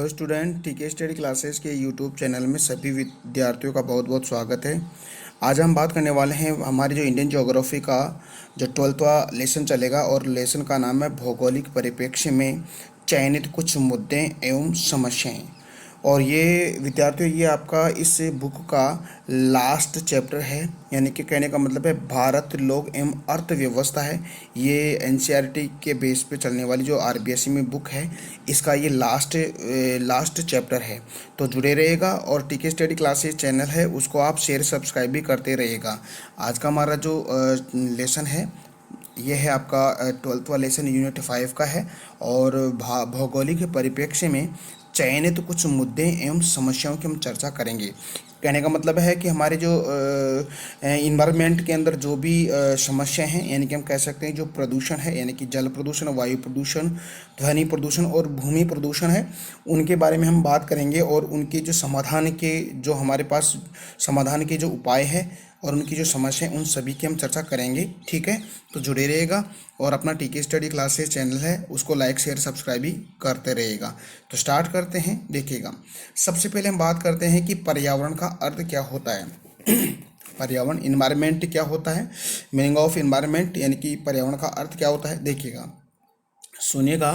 Hello student, टीके study classes के YouTube channel में सभी विद्यार्थियों का बहुत बहुत स्वागत है। आज हम बात करने वाले हैं हमारी जो इंडियन ज्योग्राफी का जो 12वां लेसन चलेगा और लेसन का नाम है भौगोलिक परिप्रेक्ष्य में चयनित कुछ मुद्दे एवं समस्याएं। और ये विद्यार्थियों, ये आपका इस बुक का लास्ट चैप्टर है, यानी कि कहने का मतलब है भारत, लोक एवं अर्थव्यवस्था है। ये एनसीईआरटी के बेस पे चलने वाली जो आरबीएसई में बुक है, इसका ये लास्ट चैप्टर है। तो जुड़े रहिएगा और टीके स्टडी क्लासेस चैनल है उसको आप शेयर सब्सक्राइब भी करते रहिएगा। आज का हमारा जो लेसन है ये है आपका 12वां लेसन यूनिट 5 का है और भौगोलिक परिप्रेक्ष्य में चयनित कुछ मुद्दे एवं समस्याओं की हम चर्चा करेंगे। कहने का मतलब है कि हमारे जो इन्वायरमेंट के अंदर जो भी समस्या हैं, यानी कि हम कह सकते हैं जो प्रदूषण है, यानी कि जल प्रदूषण, वायु प्रदूषण, ध्वनि प्रदूषण और भूमि प्रदूषण है, उनके बारे में हम बात करेंगे और उनके जो समाधान के जो हमारे पास समाधान के जो उपाय है और उनकी जो समस्या है उन सभी की हम चर्चा करेंगे। ठीक है, तो जुड़े रहिएगा और अपना टीके स्टडी क्लासेस चैनल है उसको लाइक शेयर सब्सक्राइब भी करते रहिएगा। तो स्टार्ट करते हैं। देखिएगा, सबसे पहले हम बात करते हैं कि पर्यावरण का अर्थ क्या होता है। पर्यावरण, इन्वायरमेंट क्या होता है, मीनिंग ऑफ इन्वायरमेंट, यानी कि पर्यावरण का अर्थ क्या होता है। देखिएगा, सुनिएगा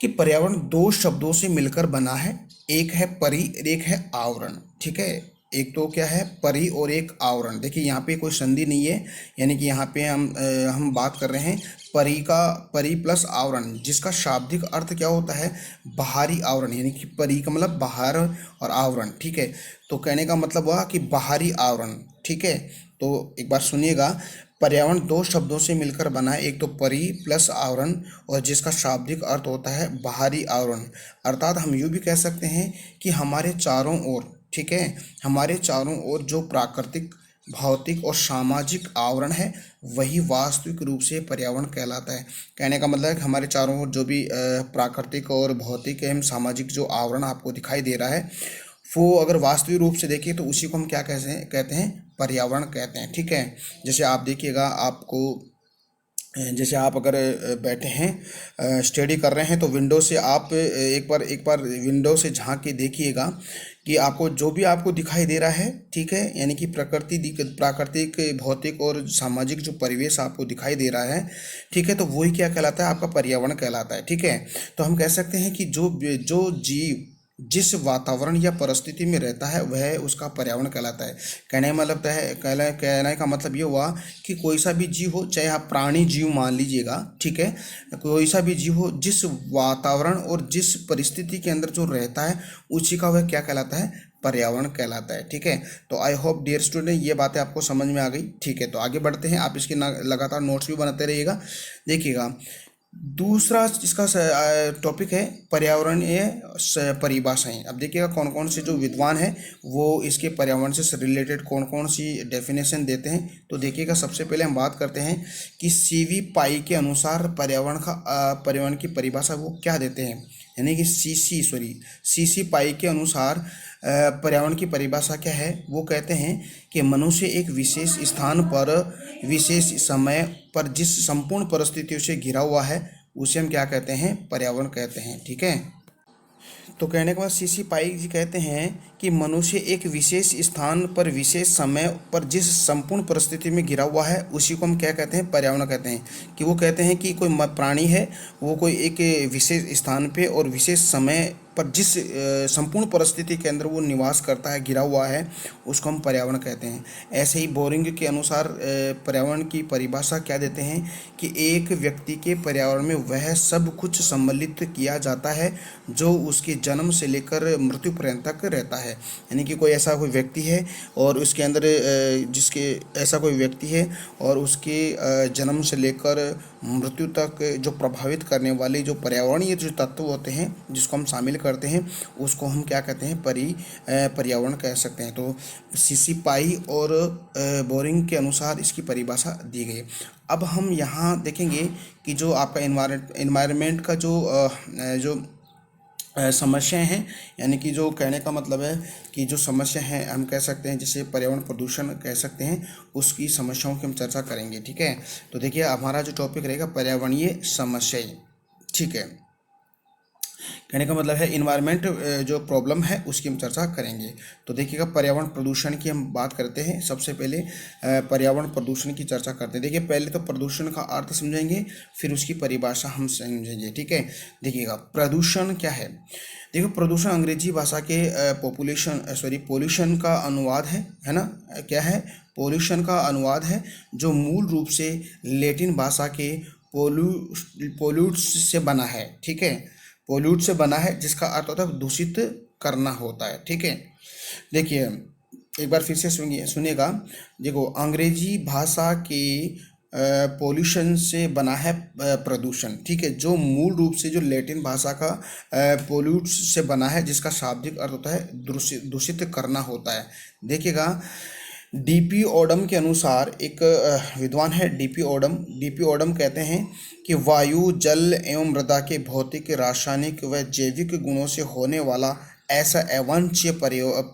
कि पर्यावरण दो शब्दों से मिलकर बना है, एक है परि, एक है आवरण। ठीक है, एक तो क्या है परि और एक आवरण। देखिए यहाँ पे कोई संधि नहीं है, यानी कि यहाँ पे हम बात कर रहे हैं परि प्लस आवरण, जिसका शाब्दिक अर्थ क्या होता है बाहरी आवरण, यानी कि परि का मतलब बाहर और आवरण। ठीक है, तो कहने का मतलब हुआ कि बाहरी आवरण। ठीक है, तो एक बार सुनिएगा, पर्यावरण दो शब्दों से मिलकर बना है, एक तो परि प्लस आवरण और जिसका शाब्दिक अर्थ होता है बाहरी आवरण। अर्थात हम यूँ भी कह सकते हैं कि हमारे चारों ओर, ठीक है, हमारे चारों ओर जो प्राकृतिक, भौतिक और सामाजिक आवरण है वही वास्तविक रूप से पर्यावरण कहलाता है। कहने का मतलब है कि हमारे चारों ओर जो भी प्राकृतिक और भौतिक एवं सामाजिक जो आवरण आपको दिखाई दे रहा है, वो अगर वास्तविक रूप से देखिए तो उसी को हम क्या कहते हैं पर्यावरण कहते हैं। ठीक है, जैसे आप देखिएगा, आपको जैसे आप अगर बैठे हैं स्टडी कर रहे हैं तो विंडो से आप एक बार विंडो से झांक के देखिएगा कि आपको जो भी आपको दिखाई दे रहा है, ठीक है, यानी कि प्राकृतिक, भौतिक और सामाजिक जो परिवेश आपको दिखाई दे रहा है, ठीक है, तो वही क्या कहलाता है आपका पर्यावरण कहलाता है। ठीक है, तो हम कह सकते हैं कि जो जीव जिस वातावरण या परिस्थिति में रहता है वह उसका पर्यावरण कहलाता है। कहने का मतलब ये हुआ कि कोई सा भी जीव हो, चाहे आप प्राणी जीव मान लीजिएगा, ठीक है, कोई सा भी जीव हो, जिस वातावरण और जिस परिस्थिति के अंदर जो रहता है उसी का वह क्या कहलाता है पर्यावरण कहलाता है। ठीक है, तो आई होप डियर स्टूडेंट ये बातें आपको समझ में आ गई। ठीक है, तो आगे बढ़ते हैं, आप इसके लगातार नोट्स भी बनाते रहिएगा। देखिएगा, दूसरा इसका टॉपिक है पर्यावरणीय परिभाषाएं। अब देखिएगा कौन कौन से जो विद्वान हैं वो इसके पर्यावरण से रिलेटेड कौन कौन सी डेफिनेशन देते हैं। तो देखिएगा, सबसे पहले हम बात करते हैं कि सीवी पाई के अनुसार पर्यावरण की परिभाषा वो क्या देते हैं, यानी कि सीसी पाई के अनुसार पर्यावरण की परिभाषा क्या है। वो कहते हैं कि मनुष्य एक विशेष स्थान पर विशेष समय पर जिस संपूर्ण परिस्थितियों से घिरा हुआ है उसे हम क्या कहते हैं पर्यावरण कहते हैं। ठीक है, तो कहने के बाद सीसी पाई जी कहते हैं कि मनुष्य एक विशेष स्थान पर विशेष समय पर जिस संपूर्ण परिस्थिति में घिरा हुआ है उसी को हम क्या कहते हैं पर्यावरण कहते हैं। कि वो कहते हैं कि कोई प्राणी है, वो कोई एक विशेष स्थान पे और विशेष समय पर जिस संपूर्ण परिस्थिति के अंदर वो निवास करता है, घिरा हुआ है, उसको हम पर्यावरण कहते हैं। ऐसे ही बोरिंग के अनुसार पर्यावरण की परिभाषा क्या देते हैं कि एक व्यक्ति के पर्यावरण में वह सब कुछ सम्मिलित किया जाता है जो उसके जन्म से लेकर मृत्यु पर्यंत तक रहता है। यानी कि कोई ऐसा कोई व्यक्ति है और उसके अंदर जिसके ऐसा कोई व्यक्ति है और उसके जन्म से लेकर मृत्यु तक जो प्रभावित करने वाले जो पर्यावरणीय जो तत्व होते हैं जिसको हम शामिल करते हैं उसको हम क्या कहते हैं पर्यावरण कह सकते हैं। तो सीसी पाई और बोरिंग के अनुसार इसकी परिभाषा दी गई। अब हम यहाँ देखेंगे कि जो आपका इन्वायरमेंट का जो समस्याएं हैं, यानी कि जो कहने का मतलब है कि जो समस्या हैं हम कह सकते हैं जिसे पर्यावरण प्रदूषण कह सकते हैं, उसकी समस्याओं की हम चर्चा करेंगे। ठीक है, तो देखिए हमारा जो टॉपिक रहेगा पर्यावरणीय समस्याएं। ठीक है, कहने का मतलब है इन्वायरमेंट जो प्रॉब्लम है उसकी हम चर्चा करेंगे। तो देखिएगा पर्यावरण प्रदूषण की हम बात करते हैं। सबसे पहले पर्यावरण प्रदूषण की चर्चा करते हैं। देखिए पहले तो प्रदूषण का अर्थ समझेंगे, फिर उसकी परिभाषा हम समझेंगे, ठीक है। देखिएगा प्रदूषण क्या है। देखो प्रदूषण अंग्रेजी भाषा के पोल्यूशन का अनुवाद है ना। क्या है, पोल्यूशन का अनुवाद है, जो मूल रूप से लैटिन भाषा के पोल्यूट्स से बना है, ठीक है। पोल्यूट से बना है, जिसका अर्थ होता है दूषित करना होता है, ठीक है। देखिए एक बार फिर से सुनिएगा। देखो अंग्रेजी भाषा के पोल्यूशन से बना है प्रदूषण, ठीक है, जो मूल रूप से जो लैटिन भाषा का पोल्यूट से बना है, जिसका शाब्दिक अर्थ होता है दूषित करना होता है। देखिएगा डीपी ओडम के अनुसार, एक विद्वान है डीपी ओडम कहते हैं कि वायु, जल एवं मृदा के भौतिक, रासायनिक व जैविक गुणों से होने वाला ऐसा अवांछनीय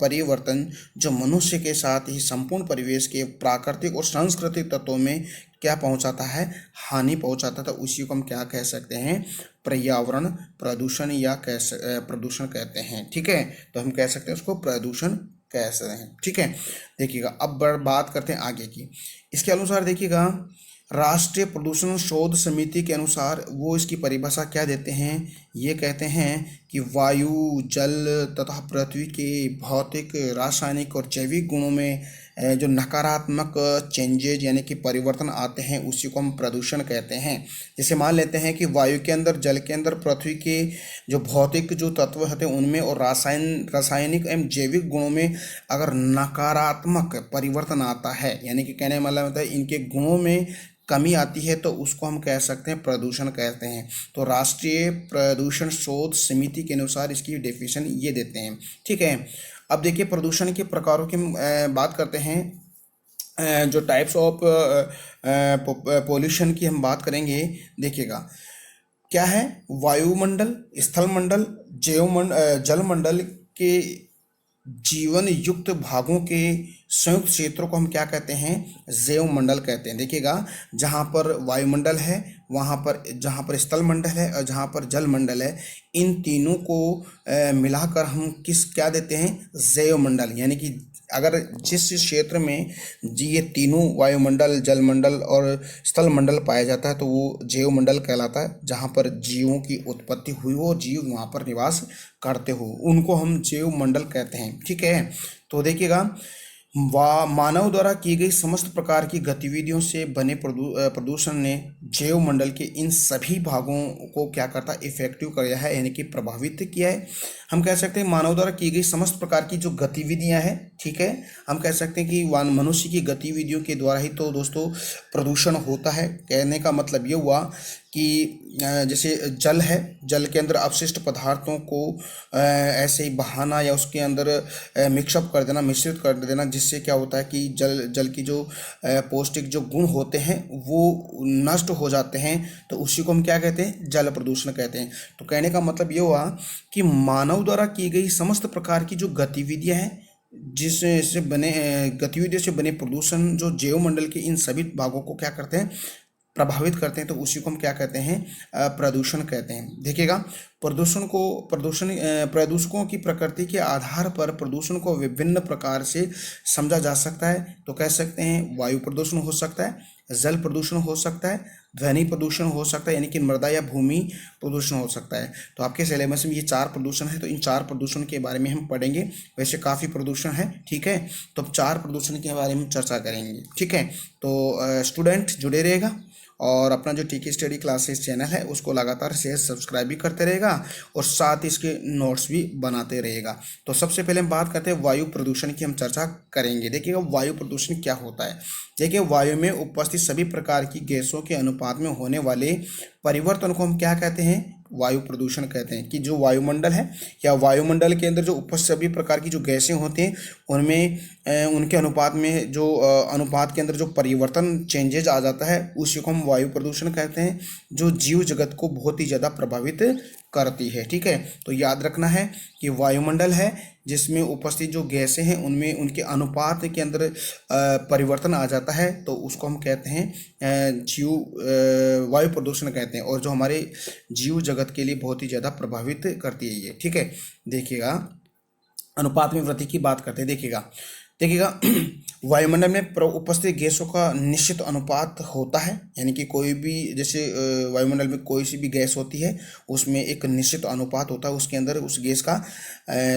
परिवर्तन जो मनुष्य के साथ ही संपूर्ण परिवेश के प्राकृतिक और सांस्कृतिक तत्वों में क्या पहुंचाता है, हानि पहुंचाता था, उसी को हम क्या कह सकते हैं, पर्यावरण प्रदूषण या प्रदूषण कहते हैं, ठीक है। तो हम कह सकते हैं उसको प्रदूषण कह सकते हैं, ठीक है। देखिएगा अब बात करते हैं आगे की। इसके अनुसार देखिएगा राष्ट्रीय प्रदूषण शोध समिति के अनुसार वो इसकी परिभाषा क्या देते हैं, ये कहते हैं कि वायु, जल तथा पृथ्वी के भौतिक, रासायनिक और जैविक गुणों में जो नकारात्मक चेंजेज यानी कि परिवर्तन आते हैं, उसी को हम प्रदूषण कहते हैं। जैसे मान लेते हैं कि वायु के अंदर, जल के अंदर, पृथ्वी के जो भौतिक जो तत्व होते हैं उनमें और रासायनिक एवं जैविक गुणों में अगर नकारात्मक परिवर्तन आता है, यानी कि कहने वाला मतलब इनके गुणों में कमी आती है, तो उसको हम कह सकते हैं प्रदूषण कहते हैं। तो राष्ट्रीय प्रदूषण शोध समिति के अनुसार इसकी डेफिनेशन ये देते हैं, ठीक है। अब देखिए प्रदूषण के प्रकारों की बात करते हैं। जो टाइप्स ऑफ पोल्यूशन की हम बात करेंगे। देखिएगा क्या है, वायुमंडल, स्थलमंडल, जलमंडल के जीवन युक्त भागों के संयुक्त क्षेत्रों को हम क्या कहते हैं, जैव मंडल कहते हैं। देखिएगा जहाँ पर वायुमंडल है, वहाँ पर जहाँ पर स्थलमंडल है और जहाँ पर जलमंडल है, इन तीनों को मिलाकर हम क्या देते हैं, जैव मंडल। यानी कि अगर जिस क्षेत्र में ये तीनों वायुमंडल, जलमंडल और स्थलमंडल पाया जाता है, तो वो जैव मंडल कहलाता है। जहाँ पर जीवों की उत्पत्ति हुई हो, जीव वहाँ पर निवास करते हो, उनको हम जैव मंडल कहते हैं, ठीक है। तो देखिएगा मानव द्वारा की गई समस्त प्रकार की गतिविधियों से बने प्रदूषण ने जैव मंडल के इन सभी भागों को क्या करता है, इफेक्टिव किया है, यानी कि प्रभावित किया है। हम कह सकते हैं मानव द्वारा की गई समस्त प्रकार की जो गतिविधियां हैं, ठीक है, हम कह सकते हैं कि मनुष्य की गतिविधियों के द्वारा ही तो दोस्तों प्रदूषण होता है। कहने का मतलब ये हुआ कि जैसे जल है, जल के अंदर अपशिष्ट पदार्थों को ऐसे ही बहाना या उसके अंदर मिक्सअप कर देना, मिश्रित कर देना, जिससे क्या होता है कि जल की जो पौष्टिक जो गुण होते हैं वो नष्ट हो जाते हैं, तो उसी को हम क्या कहते हैं, जल प्रदूषण कहते हैं। तो कहने का मतलब ये हुआ कि मानव द्वारा की गई समस्त प्रकार की जो गतिविधियां हैं, जिससे बने गतिविधियों से बने प्रदूषण जो जैव मंडल के इन सभी भागों को क्या करते हैं, प्रभावित करते हैं, तो उसी को हम क्या कहते हैं, प्रदूषण कहते हैं। देखिएगा प्रदूषकों की प्रकृति के आधार पर प्रदूषण को विभिन्न प्रकार से समझा जा सकता है। तो कह सकते हैं वायु प्रदूषण हो सकता है, जल प्रदूषण हो सकता है, ध्वनि प्रदूषण हो सकता है, यानी कि मृदा या भूमि प्रदूषण हो सकता है। तो आपके सिलेबस में ये 4 प्रदूषण है, तो इन 4 प्रदूषण के बारे में हम पढ़ेंगे। वैसे काफ़ी प्रदूषण है, ठीक है, तो अब 4 प्रदूषण के बारे में चर्चा करेंगे, ठीक है। तो स्टूडेंट जुड़े रहेगा और अपना जो टीके स्टडी क्लासेस चैनल है उसको लगातार शेयर सब्सक्राइब भी करते रहेगा और साथ ही इसके नोट्स भी बनाते रहेगा। तो सबसे पहले हम बात करते हैं वायु प्रदूषण की, हम चर्चा करेंगे। देखिएगा वायु प्रदूषण क्या होता है। देखिए वायु में उपस्थित सभी प्रकार की गैसों के अनुपात में होने वाले परिवर्तन को हम क्या कहते हैं, वायु प्रदूषण कहते हैं। कि जो वायुमंडल है या वायुमंडल के अंदर जो उपस्थित सभी प्रकार की जो गैसें होती हैं उनमें उनके अनुपात में जो अनुपात के अंदर जो परिवर्तन चेंजेज आ जाता है, उसी को हम वायु प्रदूषण कहते हैं, जो जीव जगत को बहुत ही ज़्यादा प्रभावित करती है। ठीक है, तो याद रखना है कि वायुमंडल है जिसमें उपस्थित जो गैसें हैं उनमें उनके अनुपात के अंदर परिवर्तन आ जाता है, तो उसको हम कहते हैं वायु प्रदूषण कहते हैं, और जो हमारे जीव जगत के लिए बहुत ही ज़्यादा प्रभावित करती है ये। ठीक है, देखिएगा अनुपात में वृद्धि की बात करते हैं। देखिएगा देखिएगा वायुमंडल में उपस्थित गैसों का निश्चित अनुपात होता है, यानी कि कोई भी जैसे वायुमंडल में कोई सी भी गैस होती है उसमें एक निश्चित अनुपात होता है उसके अंदर उस गैस का।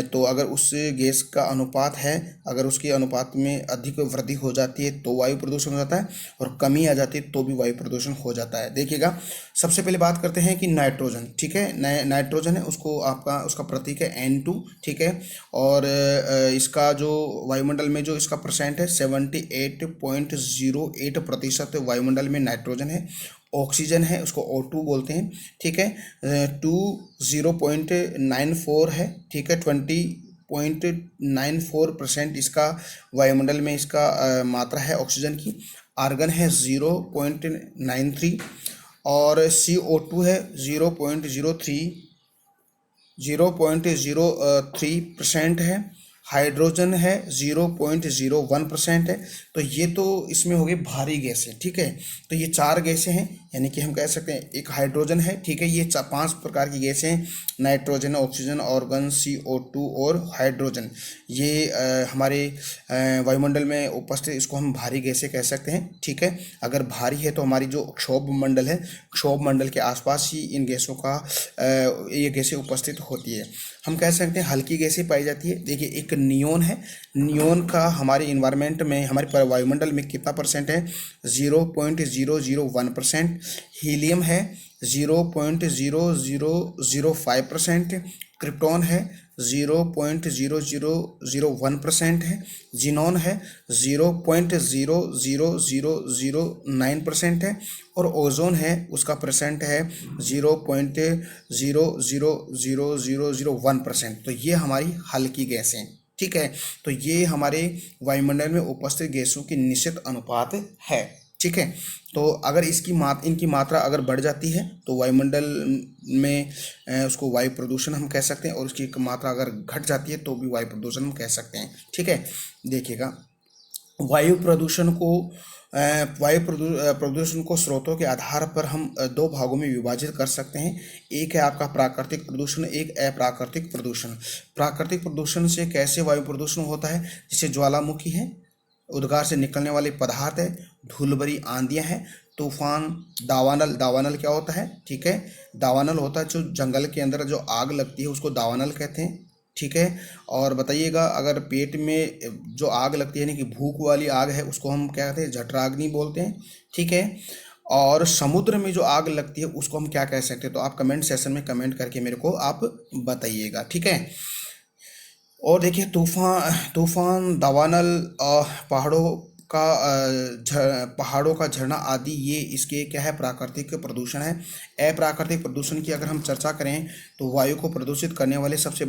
तो अगर उस गैस का अनुपात है, अगर उसके अनुपात में अधिक वृद्धि हो जाती है तो वायु प्रदूषण हो जाता है, और कमी आ जाती है तो भी वायु प्रदूषण हो जाता है। देखिएगा सबसे पहले बात करते हैं कि नाइट्रोजन। ठीक है, नाइट्रोजन है उसको आपका उसका प्रतीक है N2। ठीक है, और इसका जो वायुमंडल में जो इसका परसेंट है 78.08% वायुमंडल में नाइट्रोजन है। ऑक्सीजन है उसको O2 बोलते हैं। ठीक है, 0.94 है। ठीक है, 20.94% इसका वायुमंडल में इसका मात्रा है ऑक्सीजन की। आर्गन है 0.93, और CO2 है 0.03% है। हाइड्रोजन है 0.01% है। तो ये तो इसमें हो गई भारी गैसें। ठीक है, तो ये 4 गैसें हैं, यानी कि हम कह सकते हैं एक हाइड्रोजन है। ठीक है, ये 5 प्रकार की गैसें हैं, नाइट्रोजन, ऑक्सीजन, ऑर्गन, CO2 और हाइड्रोजन। ये हमारे वायुमंडल में उपस्थित इसको हम भारी गैसें कह सकते हैं। ठीक है, अगर भारी है तो हमारी जो क्षोभ मंडल है, क्षोभ मंडल के आसपास ही इन गैसों का ये गैसें उपस्थित होती है। हम कह सकते हैं हल्की गैसें पाई जाती है। देखिए एक नियोन है, नियोन का हमारे इन्वायरमेंट में हमारे वायुमंडल में कितना परसेंट है? 0.001%। हीलियम है 0.0005%। क्रिप्टॉन है 0.0001% है। जिनॉन है 0.00009% है, और ओजोन है उसका परसेंट है 0.00001%। तो ये हमारी हल्की गैसें। ठीक है, तो ये हमारे वायुमंडल में उपस्थित गैसों की निश्चित अनुपात है। ठीक है, तो अगर इनकी मात्रा अगर बढ़ जाती है तो वायुमंडल में उसको वायु प्रदूषण हम कह सकते हैं, और उसकी मात्रा अगर घट जाती है तो भी वायु प्रदूषण हम कह सकते हैं। ठीक है, देखिएगा वायु प्रदूषण को प्रदूषण को स्रोतों के आधार पर हम 2 भागों में विभाजित कर सकते हैं। एक है आपका प्राकृतिक प्रदूषण, एक अप्राकृतिक प्रदूषण। प्राकृतिक प्रदूषण से कैसे वायु प्रदूषण होता है? जैसे ज्वालामुखी है, उद्गार से निकलने वाले पदार्थ है, धूलभरी आंधियां हैं, तूफान, दावानल क्या होता है? ठीक है, दावानल होता है जो जंगल के अंदर जो आग लगती है उसको दावानल कहते हैं। ठीक है, और बताइएगा अगर पेट में जो आग लगती है यानी कि भूख वाली आग है उसको हम क्या कहते हैं? जठराग्नि बोलते हैं। ठीक है, और समुद्र में जो आग लगती है उसको हम क्या कह सकते हैं? तो आप कमेंट सेशन में कमेंट करके मेरे को आप बताइएगा। ठीक है, और देखिए तूफान, दावानल, पहाड़ों का झरना आदि, ये इसके क्या है? प्राकृतिक प्रदूषण है। अप्राकृतिक प्रदूषण की अगर हम चर्चा करें तो वायु को प्रदूषित करने वाले सबसे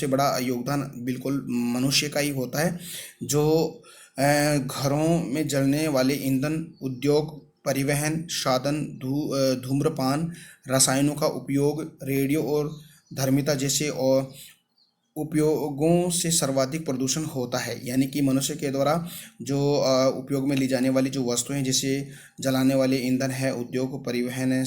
बड़ा योगदान बिल्कुल मनुष्य का ही होता है। जो घरों में जलने वाले ईंधन, उद्योग, परिवहन साधन, धूम्रपान, रसायनों का उपयोग, रेडियो और धर्मिता जैसे और उपयोगों से सर्वाधिक प्रदूषण होता है। यानी कि मनुष्य के द्वारा जो उपयोग में ली जाने वाली जो वस्तुएं, जैसे जलाने वाले ईंधन है, उद्योग, परिवहन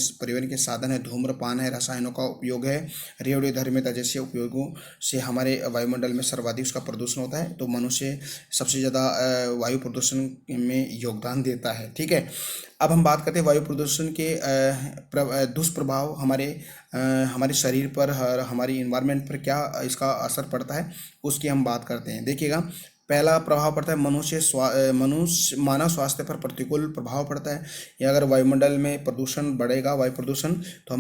के साधन है, धूम्रपान है, रसायनों का उपयोग है, रेडियोधर्मिता जैसे उपयोगों से हमारे वायुमंडल में सर्वाधिक उसका प्रदूषण होता है। तो मनुष्य सबसे ज़्यादा वायु प्रदूषण में योगदान देता है। ठीक है, अब हम बात करते हैं वायु प्रदूषण के दुष्प्रभाव हमारे शरीर पर, हमारी इन्वायरमेंट पर क्या इसका असर पड़ता है उसकी हम बात करते हैं। देखिएगा पहला प्रभाव पड़ता है मानव स्वास्थ्य पर प्रतिकूल प्रभाव पड़ता है। या अगर वायुमंडल में प्रदूषण बढ़ेगा, वायु प्रदूषण, तो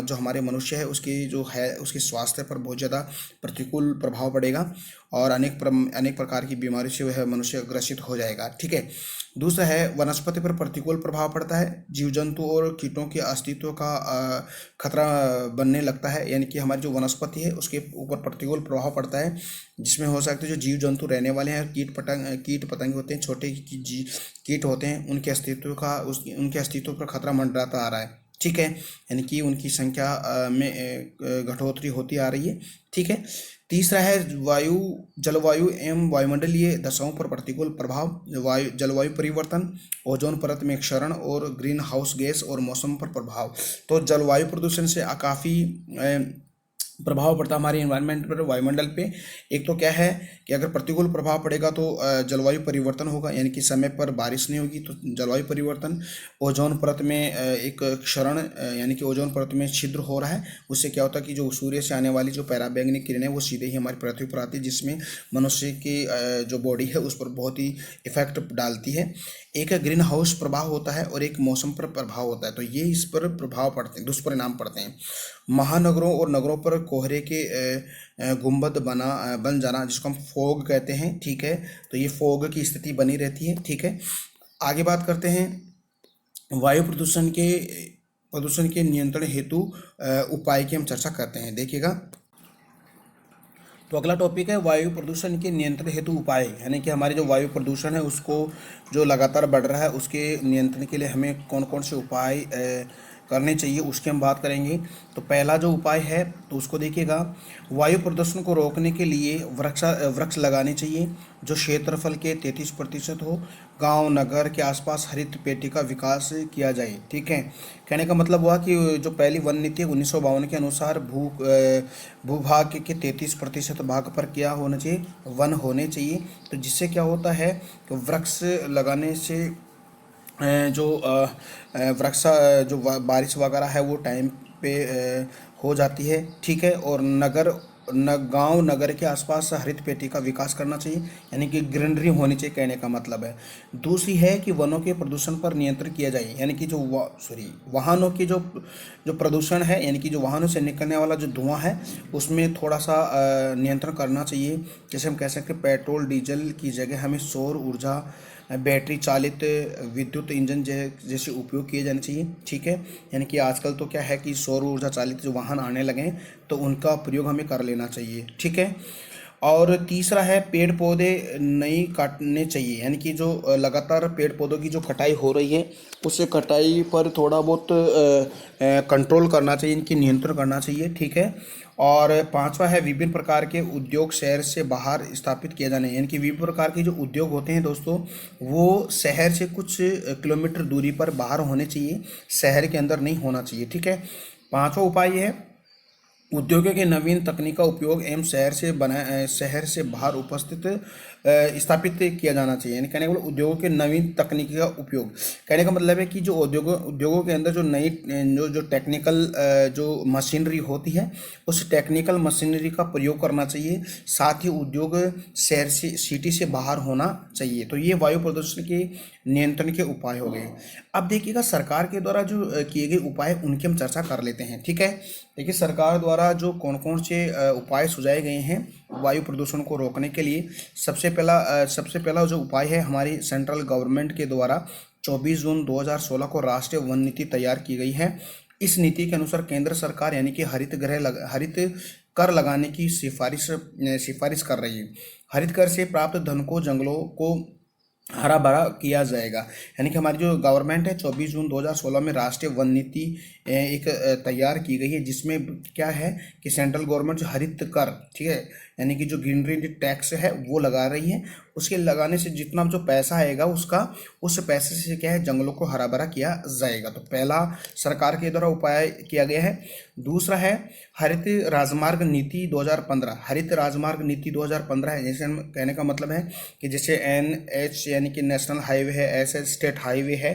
जो हमारे मनुष्य है उसके स्वास्थ्य पर बहुत ज़्यादा प्रतिकूल प्रभाव पड़ेगा, और अनेक प्रकार की बीमारी से वह मनुष्य ग्रसित हो जाएगा। ठीक है, दूसरा है वनस्पति पर प्रतिकूल प्रभाव पड़ता है। जीव जंतु और कीटों के अस्तित्व का खतरा बनने लगता है। यानी कि हमारी जो वनस्पति है उसके ऊपर प्रतिकूल प्रभाव पड़ता है, जिसमें हो सकता है जो जीव जंतु रहने वाले हैं, कीट पतंग होते हैं, छोटे कीट होते हैं, उनके अस्तित्व पर खतरा मंडराता आ रहा है। ठीक है, यानी कि उनकी संख्या में घटोतरी होती आ रही है। ठीक है। तीसरा है जलवायु एवं वायुमंडलीय दशाओं पर प्रतिकूल प्रभाव, जलवायु परिवर्तन, ओजोन परत में क्षरण और ग्रीन हाउस गैस और मौसम पर प्रभाव। तो जलवायु प्रदूषण से काफ़ी प्रभाव पड़ता है हमारे इन्वायरमेंट पर, वायुमंडल पे। एक तो क्या है कि अगर प्रतिकूल प्रभाव पड़ेगा तो जलवायु परिवर्तन होगा, यानी कि समय पर बारिश नहीं होगी, तो जलवायु परिवर्तन। ओजोन परत में एक क्षरण, यानी कि ओजोन परत में छिद्र हो रहा है, उससे क्या होता है कि जो सूर्य से आने वाली जो पराबैंगनी किरणें वो सीधे ही हमारी पृथ्वी पर आती है, जिसमें मनुष्य की जो बॉडी है उस पर बहुत ही इफेक्ट डालती है। एक ग्रीन हाउस प्रभाव होता है और एक मौसम पर प्रभाव होता है। तो ये इस पर प्रभाव पड़ते हैं, दुष्परिणाम पड़ते हैं। महानगरों और नगरों पर कोहरे के गुंबद बन जाना, जिसको हम फॉग कहते हैं। ठीक है, तो ये फॉग की स्थिति बनी रहती है। ठीक है। आगे बात करते हैं वायु प्रदूषण के नियंत्रण हेतु उपाय की हम चर्चा करते हैं। देखिएगा, तो अगला टॉपिक है वायु प्रदूषण के नियंत्रण हेतु उपाय, यानी कि हमारे जो वायु प्रदूषण है उसको जो लगातार बढ़ रहा है उसके नियंत्रण के लिए हमें कौन कौन से उपाय करने चाहिए, उसकी हम बात करेंगे। तो पहला जो उपाय है तो उसको देखिएगा, वायु प्रदूषण को रोकने के लिए वृक्ष लगाने चाहिए जो क्षेत्रफल के 33% हो। गांव नगर के आसपास हरित पेटी का विकास किया जाए। ठीक है, कहने का मतलब हुआ कि जो पहली वन नीति 1952 के अनुसार भूभाग के 33% भाग पर क्या होना चाहिए, वन होने चाहिए। तो जिससे क्या होता है कि वृक्ष लगाने से जो जो बारिश वगैरह है वो टाइम पे हो जाती है। ठीक है, और गांव नगर के आसपास हरित पेटी का विकास करना चाहिए, यानी कि ग्रीनरी होनी चाहिए, कहने का मतलब है। दूसरी है कि वनों के प्रदूषण पर नियंत्रण किया जाए, यानी कि जो वाहनों की जो जो प्रदूषण है, यानी कि जो वाहनों से निकलने वाला जो धुआं है उसमें थोड़ा सा नियंत्रण करना चाहिए। जैसे हम कह सकते हैं पेट्रोल डीजल की जगह हमें सौर ऊर्जा, बैटरी चालित विद्युत इंजन जैसे उपयोग किए जाने चाहिए। ठीक है, यानी कि आजकल तो क्या है कि सौर ऊर्जा चालित जो वाहन आने लगे हैं तो उनका प्रयोग हमें कर लेना चाहिए। ठीक है। और तीसरा है पेड़ पौधे नहीं काटने चाहिए, यानी कि जो लगातार पेड़ पौधों की जो कटाई हो रही है उस कटाई पर थोड़ा बहुत कंट्रोल करना चाहिए, इनकी नियंत्रण करना चाहिए। ठीक है। और पांचवा है विभिन्न प्रकार के उद्योग शहर से बाहर स्थापित किए जाने, यानी कि विभिन्न प्रकार के जो उद्योग होते हैं दोस्तों वो शहर से कुछ किलोमीटर दूरी पर बाहर होने चाहिए, शहर के अंदर नहीं होना चाहिए। ठीक है। पांचवा उपाय है उद्योगों के नवीन तकनीक का उपयोग एवं शहर से बाहर उपस्थित स्थापित किया जाना चाहिए, यानी कहने का मतलब उद्योगों के नवीन तकनीकी का उपयोग। कहने का मतलब है कि जो उद्योगों के अंदर जो नई जो टेक्निकल जो मशीनरी होती है उस टेक्निकल मशीनरी का प्रयोग करना चाहिए। साथ ही उद्योग शहर से सिटी से बाहर होना चाहिए। तो ये वायु प्रदूषण के नियंत्रण के उपाय हो गए। अब देखिएगा सरकार के द्वारा जो किए गए उपाय उनकी हम चर्चा कर लेते हैं। ठीक है, देखिए सरकार द्वारा जो कौन कौन से उपाय सुझाए गए हैं वायु प्रदूषण को रोकने के लिए। सबसे पहला जो उपाय है हमारी सेंट्रल गवर्नमेंट के द्वारा 24 जून 2016 को राष्ट्रीय वन नीति तैयार की गई है। इस नीति के अनुसार केंद्र सरकार यानी कि हरित कर लगाने की सिफारिश कर रही है। हरित कर से प्राप्त धन को जंगलों को हरा भरा किया जाएगा, यानी कि हमारी जो गवर्नमेंट है 24 जून 2016 में राष्ट्रीय वन नीति एक तैयार की गई है, जिसमें क्या है कि सेंट्रल गवर्नमेंट जो हरित कर, ठीक है, यानी कि जो ग्रीनरी टैक्स है वो लगा रही है। उसके लगाने से जितना जो पैसा आएगा उस पैसे से क्या है जंगलों को हरा भरा किया जाएगा। तो पहला सरकार के द्वारा उपाय किया गया है। दूसरा है हरित राजमार्ग नीति 2015। हरित राजमार्ग नीति 2015 है, जैसे हम कहने का मतलब है कि जैसे NH यानी कि नेशनल हाईवे है, ऐसे स्टेट हाईवे है,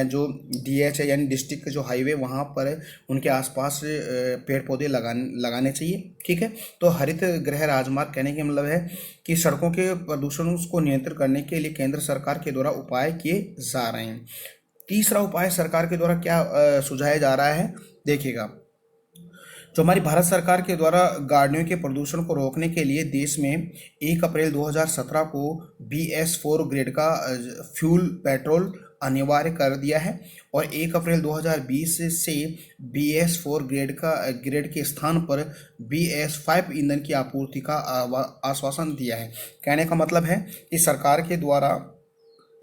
जो DH है यानी डिस्ट्रिक्ट जो हाईवे, वहाँ पर उनके आसपास पेड़ पौधे लगाने चाहिए। ठीक है, तो हरित गृह राजमार्ग कहने का मतलब है कि सड़कों के प्रदूषण को नियंत्रित करने के लिए केंद्र सरकार के द्वारा उपाय किए जा रहे हैं। तीसरा उपाय सरकार के द्वारा क्या सुझाया जा रहा है, देखिएगा, जो हमारी भारत सरकार के द्वारा गाड़ियों के प्रदूषण को रोकने के लिए देश में 1 अप्रैल 2017 को BS4 ग्रेड का फ्यूल पेट्रोल अनिवार्य कर दिया है और 1 अप्रैल 2020 से BS4 ग्रेड के स्थान पर BS5 ईंधन की आपूर्ति का आश्वासन दिया है। कहने का मतलब है कि सरकार के द्वारा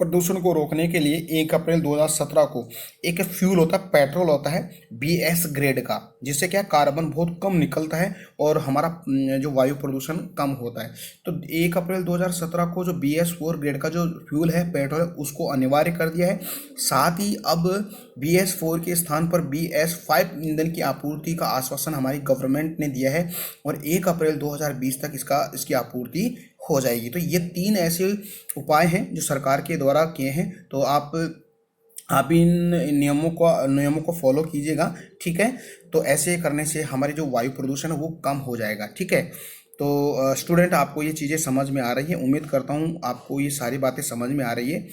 प्रदूषण को रोकने के लिए 1 अप्रैल 2017 को एक फ्यूल होता है, पेट्रोल होता है BS ग्रेड का, जिससे क्या कार्बन बहुत कम निकलता है और हमारा जो वायु प्रदूषण कम होता है। तो 1 अप्रैल 2017 को जो BS4 ग्रेड का जो फ्यूल है, पेट्रोल है, उसको अनिवार्य कर दिया है। साथ ही अब BS4 के स्थान पर BS5 ईंधन की आपूर्ति का आश्वासन हमारी गवर्नमेंट ने दिया है और 1 अप्रैल 2020 तक इसकी आपूर्ति हो जाएगी। तो ये 3 ऐसे उपाय हैं जो सरकार के द्वारा किए हैं। तो आप इन नियमों को फॉलो कीजिएगा, ठीक है। तो ऐसे करने से हमारी जो वायु प्रदूषण है वो कम हो जाएगा, ठीक है। तो स्टूडेंट, आपको ये चीज़ें समझ में आ रही है, उम्मीद करता हूँ आपको ये सारी बातें समझ में आ रही है।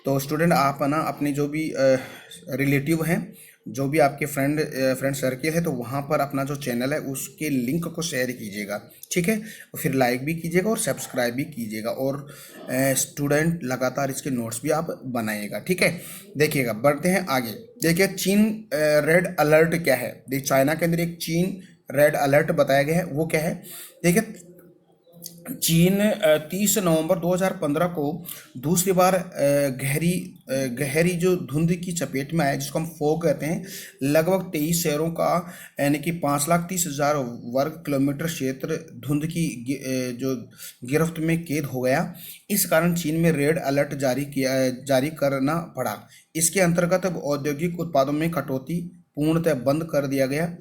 तो स्टूडेंट, आप ना अपने जो भी रिलेटिव हैं, जो भी आपके फ्रेंड सर्किल है, तो वहाँ पर अपना जो चैनल है उसके लिंक को शेयर कीजिएगा, ठीक है। फिर लाइक भी कीजिएगा और सब्सक्राइब भी कीजिएगा और स्टूडेंट लगातार इसके नोट्स भी आप बनाइएगा, ठीक है। देखिएगा, बढ़ते हैं आगे। देखिए, चीन रेड अलर्ट क्या है। देखिए, चाइना के अंदर एक चीन रेड अलर्ट बताया गया है, वो क्या है। देखिए, चीन 30 नवंबर 2015 को दूसरी बार गहरी जो धुंध की चपेट में आया, जिसको हम फॉग कहते हैं। लगभग 23 शहरों का यानी कि 5,30,000 वर्ग किलोमीटर क्षेत्र धुंध की जो गिरफ्त में कैद हो गया। इस कारण चीन में रेड अलर्ट जारी करना पड़ा। इसके अंतर्गत अब औद्योगिक उत्पादों में कटौती पूर्णतः बंद कर दिया गया।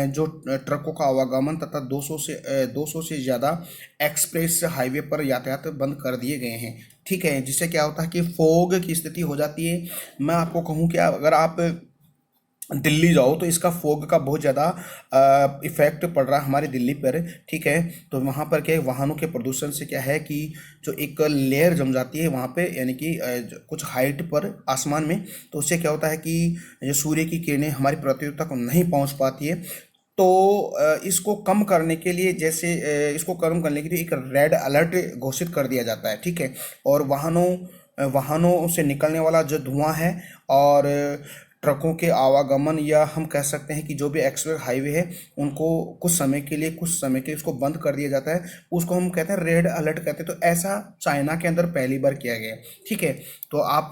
जो ट्रकों का आवागमन तथा 200 से ज़्यादा एक्सप्रेस हाईवे पर यातायात बंद कर दिए गए हैं, ठीक है। जिससे क्या होता है कि फॉग की स्थिति हो जाती है। मैं आपको कहूँ कि अगर आप दिल्ली जाओ तो इसका फॉग का बहुत ज़्यादा इफेक्ट पड़ रहा है हमारी दिल्ली पर, ठीक है। तो वहाँ पर क्या है, वाहनों के प्रदूषण से क्या है कि जो एक लेयर जम जाती है वहाँ पे, यानी कि कुछ हाइट पर आसमान में, तो उससे क्या होता है कि जो सूर्य की किरणें हमारी पृथ्वी तक नहीं पहुँच पाती है। तो इसको कम करने के लिए, जैसे इसको कम करने के लिए एक रेड अलर्ट घोषित कर दिया जाता है, ठीक है। और वाहनों से निकलने वाला जो धुआं है और ट्रकों के आवागमन, या हम कह सकते हैं कि जो भी एक्सप्रेस हाईवे है, उनको कुछ समय के लिए उसको बंद कर दिया जाता है। उसको हम कहते हैं रेड अलर्ट कहते हैं। तो ऐसा चाइना के अंदर पहली बार किया गया, ठीक है। तो आप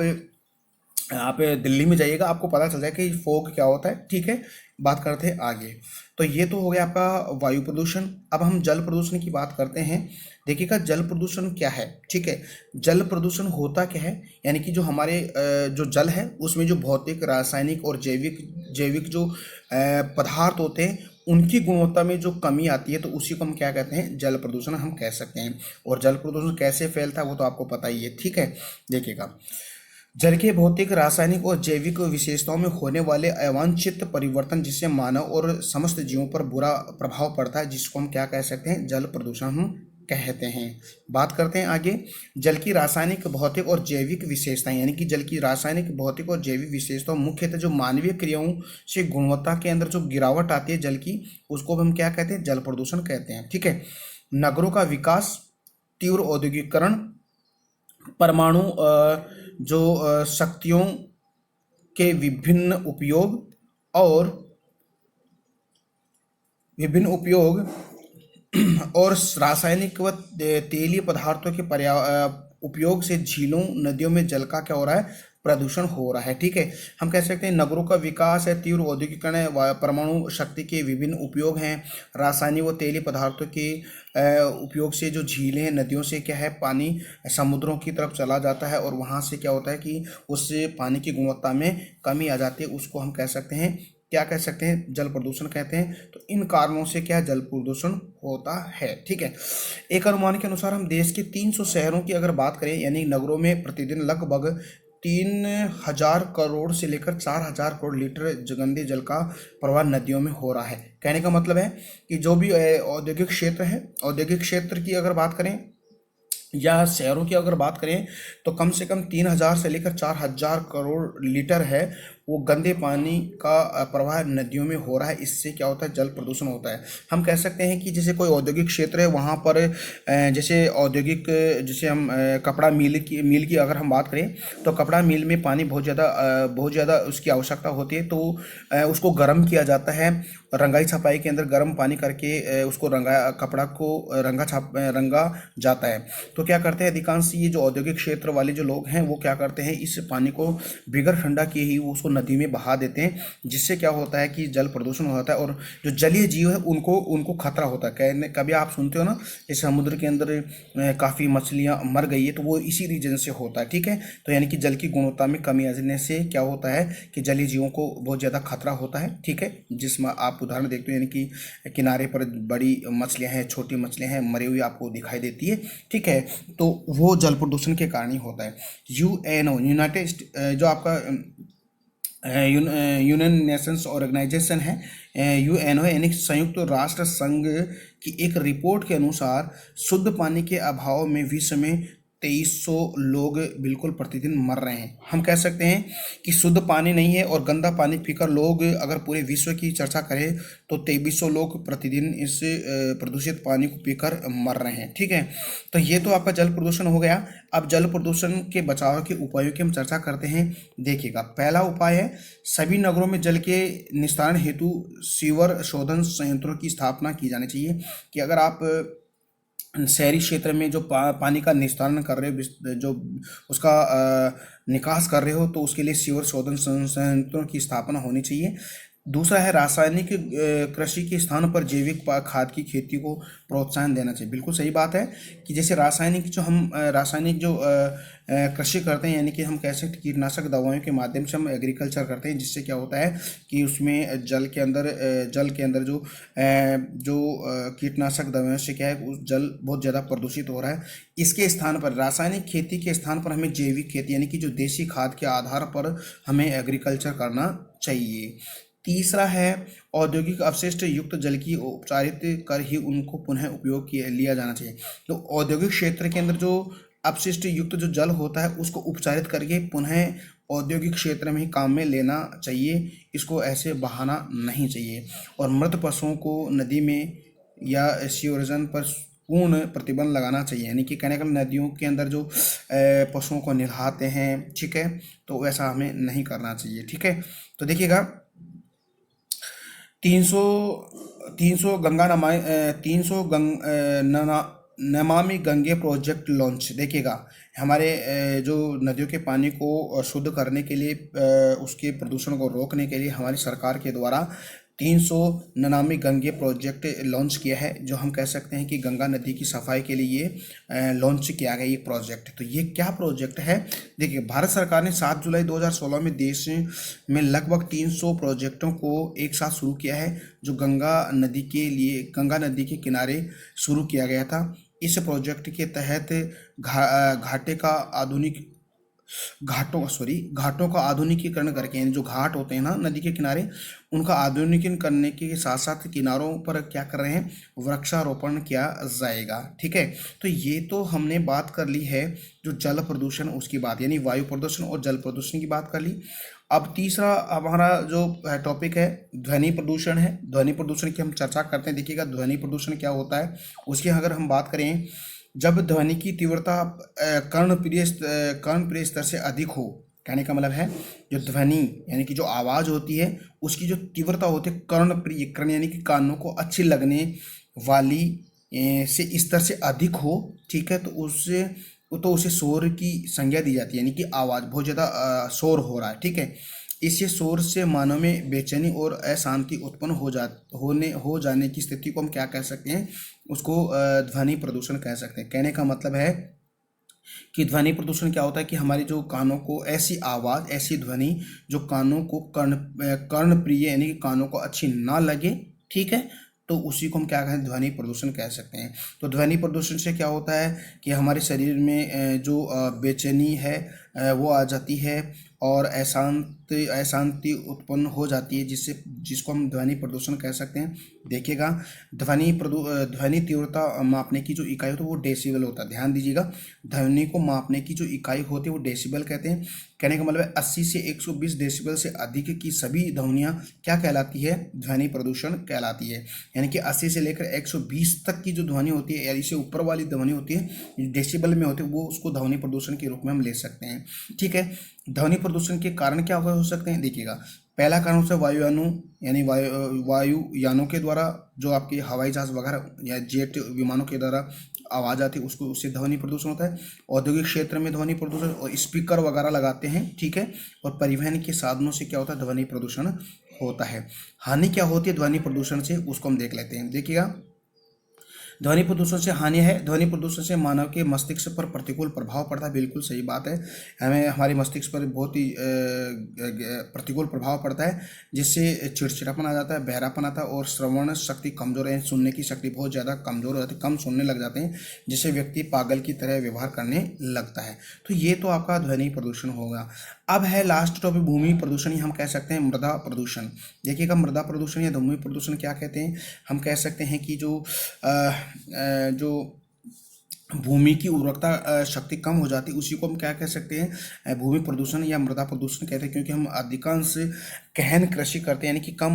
दिल्ली में जाइएगा, आपको पता चल जाएगा कि फॉग क्या होता है, ठीक है। बात करते हैं आगे। तो ये तो हो गया आपका वायु प्रदूषण। अब हम जल प्रदूषण की बात करते हैं। देखिएगा, जल प्रदूषण क्या है, ठीक है। जल प्रदूषण होता क्या है, यानी कि जो हमारे जो जल है उसमें जो भौतिक, रासायनिक और जैविक जो पदार्थ होते हैं, उनकी गुणवत्ता में जो कमी आती है, तो उसी को हम क्या कहते हैं, जल प्रदूषण हम कह सकते हैं। और जल प्रदूषण कैसे फैलता है वो तो आपको पता ही है, ठीक है। देखिएगा, जल के भौतिक, रासायनिक और जैविक विशेषताओं में होने वाले अवांछित परिवर्तन, जिससे मानव और समस्त जीवों पर बुरा प्रभाव पड़ता है, जिसको हम क्या कह सकते हैं, जल प्रदूषण हम कहते हैं। बात करते हैं आगे। जल की रासायनिक, भौतिक और जैविक विशेषताएं, यानी कि जल की रासायनिक, भौतिक और जैविक विशेषताओं मुख्यतः जो मानवीय क्रियाओं से गुणवत्ता के अंदर जो गिरावट आती है जल की, उसको हम क्या कहते हैं, जल प्रदूषण कहते हैं, ठीक है। नगरों का विकास, तीव्र औद्योगिकरण, परमाणु जो शक्तियों के विभिन्न उपयोग और रासायनिक व तेलीय पदार्थों के उपयोग से झीलों, नदियों में जल का क्या हो रहा है, प्रदूषण हो रहा है, ठीक है। हम कह सकते हैं नगरों का विकास है, तीव्र औद्योगिकरण है, परमाणु शक्ति के विभिन्न उपयोग हैं, रासायनिक व तेलीय पदार्थों के उपयोग से जो झीलें, नदियों से क्या है, पानी समुद्रों की तरफ चला जाता है और वहाँ से क्या होता है कि उससे पानी की गुणवत्ता में कमी आ जाती है। उसको हम कह सकते हैं, क्या कह सकते हैं, जल प्रदूषण कहते हैं। तो इन कारणों से क्या जल प्रदूषण होता है, ठीक है। एक अनुमान के अनुसार हम देश के 300 शहरों की अगर बात करें, यानी नगरों में प्रतिदिन लगभग 3,000 करोड़ से लेकर 4,000 करोड़ लीटर गंदे जल का प्रवाह नदियों में हो रहा है। कहने का मतलब है कि जो भी औद्योगिक क्षेत्र है, औद्योगिक क्षेत्र की अगर बात करें या शहरों की अगर बात करें, तो कम से कम 3,000 से लेकर 4,000 करोड़ लीटर है वो गंदे पानी का प्रवाह नदियों में हो रहा है। इससे क्या होता है, जल प्रदूषण होता है। हम कह सकते हैं कि जैसे कोई औद्योगिक क्षेत्र है, वहाँ पर जैसे औद्योगिक जैसे हम कपड़ा मिल की अगर हम बात करें, तो कपड़ा मिल में पानी बहुत ज़्यादा उसकी आवश्यकता होती है। तो उसको गर्म किया जाता है, रंगाई छपाई के अंदर गर्म पानी करके उसको कपड़ा को रंगा जाता है। तो क्या करते हैं अधिकांश ये जो औद्योगिक क्षेत्र वाले जो लोग हैं, वो क्या करते हैं, इस पानी को बिगर ठंडा किए ही वो उसको नदी में बहा देते हैं, जिससे क्या होता है कि जल प्रदूषण होता है और जो जलीय जीव है उनको उनको खतरा होता है। कहने कभी आप सुनते हो ना, इस समुद्र के अंदर काफ़ी मछलियाँ मर गई है, तो वो इसी रीजन से होता है। ठीक है, तो यानी कि जल की गुणवत्ता में कमी आने से क्या होता है कि जलीय जीवों को बहुत ज़्यादा खतरा होता है। ठीक है, जिसमें आप उदाहरण देखते हो, यानी कि किनारे पर बड़ी मछलियाँ हैं, छोटी मछलियाँ हैं, मरी हुई आपको दिखाई देती है। ठीक है, तो वो जल प्रदूषण के कारण ही होता है। यूएनओ जो आपका यूनाइटेड नेशंस ऑर्गेनाइजेशन है, यूएनओ यानी संयुक्त राष्ट्र संघ की एक रिपोर्ट के अनुसार शुद्ध पानी के अभाव में विश्व में 2300 लोग बिल्कुल प्रतिदिन मर रहे हैं। हम कह सकते हैं कि शुद्ध पानी नहीं है और गंदा पानी पीकर लोग अगर पूरे विश्व की चर्चा करें तो 2300 लोग प्रतिदिन इस प्रदूषित पानी को पीकर मर रहे हैं। ठीक है, तो ये तो आपका जल प्रदूषण हो गया। अब जल प्रदूषण के बचाव के उपायों की हम चर्चा करते हैं। देखिएगा, पहला उपाय है सभी नगरों में जल के निस्तारण हेतु सीवर शोधन संयंत्रों की स्थापना की जानी चाहिए। कि अगर आप शहरी क्षेत्र में जो पानी का निस्तारण कर रहे हो, जो उसका निकास कर रहे हो, तो उसके लिए सीवर शोधन संयंत्रों की स्थापना होनी चाहिए। दूसरा है रासायनिक कृषि के स्थान पर जैविक खाद की खेती को प्रोत्साहन देना चाहिए। बिल्कुल सही बात है कि जैसे रासायनिक जो कृषि करते हैं, यानी कि हम कह सकते कीटनाशक दवाओं के माध्यम से हम एग्रीकल्चर करते हैं, जिससे क्या होता है कि उसमें जल के अंदर जो कीटनाशक दवाओं से क्या है, उस जल बहुत ज़्यादा प्रदूषित हो रहा है। इसके स्थान पर रासायनिक खेती के स्थान पर हमें जैविक खेती यानी कि जो देसी खाद के आधार पर हमें एग्रीकल्चर करना चाहिए। तीसरा है औद्योगिक अपशिष्ट युक्त जल की उपचारित कर ही उनको पुनः उपयोग किया लिया जाना चाहिए। तो औद्योगिक क्षेत्र के अंदर जो अपशिष्ट युक्त जो जल होता है उसको उपचारित करके पुनः औद्योगिक क्षेत्र में ही काम में लेना चाहिए, इसको ऐसे बहाना नहीं चाहिए। और मृत पशुओं को नदी में या सीवरेजन पर पूर्ण प्रतिबंध लगाना चाहिए। यानी कि कहने का नदियों के अंदर जो पशुओं को नहलाते हैं, ठीक है, तो वैसा हमें नहीं करना चाहिए। ठीक है, तो देखिएगा 300 300 गंगा नमा 300 नमामि गंगे प्रोजेक्ट लॉन्च। देखिएगा, हमारे जो नदियों के पानी को शुद्ध करने के लिए, उसके प्रदूषण को रोकने के लिए हमारी सरकार के द्वारा 300 नमामि गंगे प्रोजेक्ट लॉन्च किया है। जो हम कह सकते हैं कि गंगा नदी की सफाई के लिए ये लॉन्च किया गया ये प्रोजेक्ट। तो ये क्या प्रोजेक्ट है, देखिए, भारत सरकार ने 7 जुलाई 2016 में देश में लगभग 300 प्रोजेक्टों को एक साथ शुरू किया है, जो गंगा नदी के किनारे शुरू किया गया था। इस प्रोजेक्ट के तहत घाटों का आधुनिकीकरण करके, यानी जो घाट होते हैं ना नदी के किनारे, उनका आधुनिकीकरण करने के साथ साथ किनारों पर क्या कर रहे हैं, वृक्षारोपण किया जाएगा। ठीक है, तो ये तो हमने बात कर ली है जो जल प्रदूषण उसकी बात, यानी वायु प्रदूषण और जल प्रदूषण की बात कर ली। अब तीसरा हमारा जो टॉपिक है ध्वनि प्रदूषण है। ध्वनि प्रदूषण की हम चर्चा करते हैं। देखिएगा, ध्वनि प्रदूषण क्या होता है उसकी अगर हम बात करें, जब ध्वनि की तीव्रता कर्णप्रिय स्तर से अधिक हो, कहने का मतलब है जो ध्वनि यानी कि जो आवाज़ होती है उसकी जो तीव्रता होती है कर्ण यानी कि कानों को अच्छी लगने वाली से स्तर से अधिक हो, ठीक है, तो उसे शोर की संज्ञा दी जाती है, यानी कि आवाज़ बहुत ज़्यादा शोर हो रहा है। ठीक है, इससे शोर से मानव में बेचैनी और अशांति उत्पन्न हो जाने की स्थिति को हम क्या कह सकते हैं, उसको ध्वनि प्रदूषण कह सकते हैं। कहने का मतलब है कि ध्वनि प्रदूषण क्या होता है कि हमारी जो कानों को ऐसी आवाज़, ऐसी ध्वनि जो कानों को कर्णप्रिय यानी कि कानों को अच्छी ना लगे, ठीक है, तो उसी को हम क्या कहें, ध्वनि प्रदूषण कह सकते हैं। तो ध्वनि प्रदूषण से क्या होता है कि हमारे शरीर में जो बेचैनी है वो आ जाती है, और अशांति उत्पन्न हो जाती है, जिसको हम ध्वनि प्रदूषण कह सकते हैं। देखिएगा, ध्वनि तीव्रता मापने की जो इकाई होती है वो डेसिबल होता है। ध्यान दीजिएगा, ध्वनि को मापने की जो इकाई होती है वो डेसिबल कहते हैं। कहने का मतलब है 80 से 120 डेसिबल से अधिक की सभी ध्वनियाँ क्या कहलाती है? ध्वनि प्रदूषण कहलाती है। यानी कि 80 से लेकर 120 तक की जो ध्वनि होती है या इससे ऊपर वाली ध्वनि होती है, डेसिबल में होती है, वो उसको ध्वनि प्रदूषण के रूप में हम ले सकते हैं। ठीक है, ध्वनि प्रदूषण के कारण क्या हो सकते हैं? देखिएगा, पहला कारण से वायुयानों यानी वायुयानों के द्वारा जो आपके हवाई जहाज वगैरह या जेट विमानों के द्वारा आवाज़ आती है, उससे ध्वनि प्रदूषण होता है। औद्योगिक क्षेत्र में ध्वनि प्रदूषण, और स्पीकर वगैरह लगाते हैं, ठीक है। और परिवहन के साधनों से क्या होता है? ध्वनि प्रदूषण होता है। हानि क्या होती है ध्वनि प्रदूषण से, उसको हम देख लेते हैं। देखिएगा, ध्वनि प्रदूषण से हानि है। ध्वनि प्रदूषण से मानव के मस्तिष्क पर प्रतिकूल प्रभाव पड़ता है। बिल्कुल सही बात है, हमें हमारे मस्तिष्क पर बहुत ही प्रतिकूल प्रभाव पड़ता है, जिससे चिड़चिड़ापन आ जाता है, बहरापन आता है और श्रवण शक्ति कमजोर है, सुनने की शक्ति बहुत ज़्यादा कमजोर हो जाती है, कम सुनने लग जाते हैं, जिससे व्यक्ति पागल की तरह व्यवहार करने लगता है। तो ये तो आपका ध्वनि प्रदूषण होगा। अब है लास्ट टॉपिक, भूमि प्रदूषण, हम कह सकते हैं मृदा प्रदूषण। देखिएगा, मृदा प्रदूषण या भूमि प्रदूषण क्या कहते हैं? हम कह सकते हैं कि जो भूमि की उर्वरकता शक्ति कम हो जाती है, उसी को हम क्या कह सकते हैं? भूमि प्रदूषण या मृदा प्रदूषण कहते हैं। क्योंकि हम अधिकांश गहन कृषि करते हैं, यानी कि कम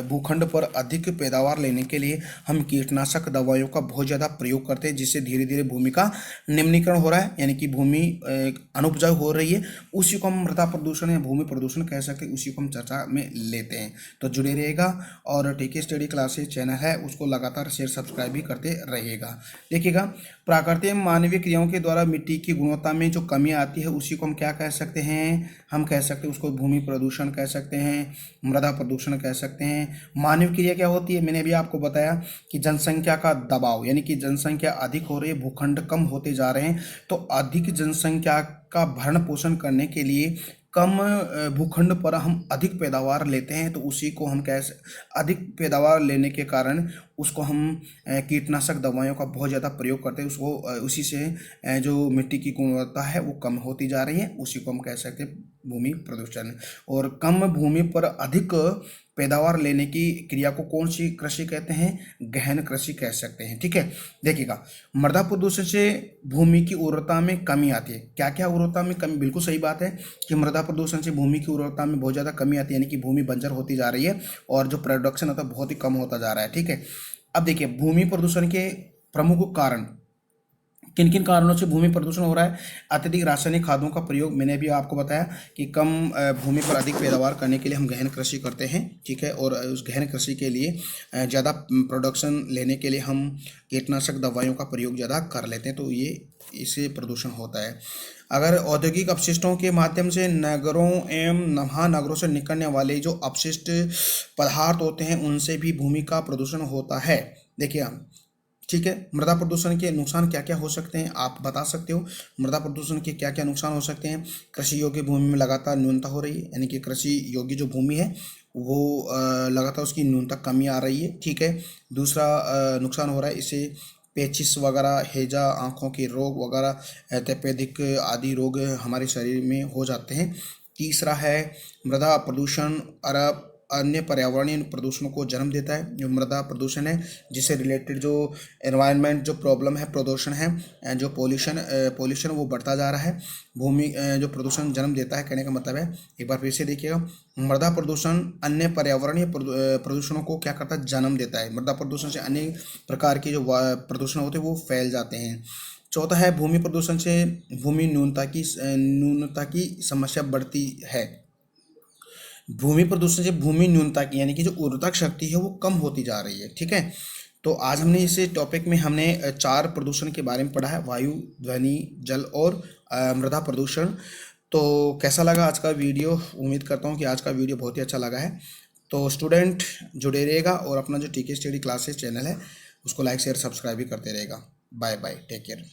भूखंड पर अधिक पैदावार लेने के लिए हम कीटनाशक दवाइयों का बहुत ज़्यादा प्रयोग करते हैं, जिससे धीरे धीरे भूमि का निम्नीकरण हो रहा है, यानी कि भूमि अनुपजाऊ हो रही है। उसी को हम मृदा प्रदूषण या भूमि प्रदूषण कह सकते हैं, उसी को हम चर्चा में लेते हैं। तो जुड़े रहिएगा, और टीके स्टडी क्लासेस चैनल है उसको लगातार शेयर सब्सक्राइब भी करते रहिएगा। देखिएगा, प्राकृतिक मानवीय क्रियाओं के द्वारा मिट्टी की गुणवत्ता में जो कमी आती है, उसी को हम क्या कह सकते हैं? हम कह सकते हैं उसको भूमि प्रदूषण कह सकते हैं, मृदा प्रदूषण कह सकते हैं। मानवीय क्रिया क्या होती है? मैंने भी आपको बताया कि जनसंख्या का दबाव, यानी कि जनसंख्या अधिक हो रही है, भूखंड कम होते जा रहे हैं, तो अधिक जनसंख्या का भरण पोषण करने के लिए कम भूखंड पर हम अधिक पैदावार लेते हैं, तो उसी को हम अधिक पैदावार लेने के कारण उसको हम कीटनाशक दवाइयों का बहुत ज़्यादा प्रयोग करते हैं, उसको उसी से जो मिट्टी की गुणवत्ता है वो कम होती जा रही है, उसी को हम कह सकते हैं भूमि प्रदूषण। और कम भूमि पर अधिक पैदावार लेने की क्रिया को कौन सी कृषि कहते हैं? गहन कृषि कह सकते हैं। ठीक है, देखिएगा, मृदा प्रदूषण से भूमि की उर्वरता में कमी आती है। क्या क्या उर्वरता में कमी? बिल्कुल सही बात है कि मृदा प्रदूषण से भूमि की उर्वरता में बहुत ज़्यादा कमी आती है, यानी कि भूमि बंजर होती जा रही है और जो प्रोडक्शन होता है बहुत ही कम होता जा रहा है। ठीक है, अब देखिए, भूमि प्रदूषण के प्रमुख कारण, किन किन कारणों से भूमि प्रदूषण हो रहा है? अत्यधिक रासायनिक खादों का प्रयोग, मैंने भी आपको बताया कि कम भूमि पर अधिक पैदावार करने के लिए हम गहन कृषि करते हैं, ठीक है, और उस गहन कृषि के लिए ज़्यादा प्रोडक्शन लेने के लिए हम कीटनाशक दवाइयों का प्रयोग ज़्यादा कर लेते हैं, तो ये इससे प्रदूषण होता है। अगर औद्योगिक अपशिष्टों के माध्यम से नगरों एवं महानगरों से निकलने वाले जो अपशिष्ट पदार्थ होते हैं, उनसे भी भूमि का प्रदूषण होता है। देखिए हम, ठीक है, मृदा प्रदूषण के नुकसान क्या क्या हो सकते हैं, आप बता सकते हो? मृदा प्रदूषण के क्या क्या नुकसान हो सकते हैं? कृषि योग्य भूमि में लगातार न्यूनता हो रही है, यानी कि कृषि योग्य जो भूमि है वो लगातार उसकी न्यूनता कमी आ रही है। ठीक है, दूसरा नुकसान हो रहा है, इससे पेचिस वगैरह, हैजा, आँखों के रोग वगैरह, तपेदिक आदि रोग हमारे शरीर में हो जाते हैं। तीसरा है मृदा प्रदूषण अन्य पर्यावरणीय प्रदूषणों को जन्म देता है। जो मृदा प्रदूषण है, जिससे रिलेटेड जो एनवायरनमेंट जो प्रॉब्लम है, प्रदूषण है, जो पोल्यूशन वो बढ़ता जा रहा है। भूमि जो प्रदूषण जन्म देता है, कहने का मतलब है, एक बार फिर से देखिएगा, मृदा प्रदूषण अन्य पर्यावरणीय प्रदूषणों को क्या करता है? जन्म देता है। मृदा प्रदूषण से अन्य प्रकार के जो प्रदूषण होते हैं वो फैल जाते हैं। चौथा है भूमि प्रदूषण से भूमि न्यूनता की समस्या बढ़ती है। भूमि प्रदूषण से भूमि न्यूनता की, यानी कि जो उर्वरक शक्ति है वो कम होती जा रही है। ठीक है, तो आज हमने इस टॉपिक में हमने 4 प्रदूषण के बारे में पढ़ा है, वायु, ध्वनि, जल और मृदा प्रदूषण। तो कैसा लगा आज का वीडियो? उम्मीद करता हूँ कि आज का वीडियो बहुत ही अच्छा लगा है। तो स्टूडेंट जुड़े रहेगा और अपना जो टीके स्टडी क्लासेस चैनल है उसको लाइक शेयर सब्सक्राइब भी करते रहेगा। Bye bye, take care.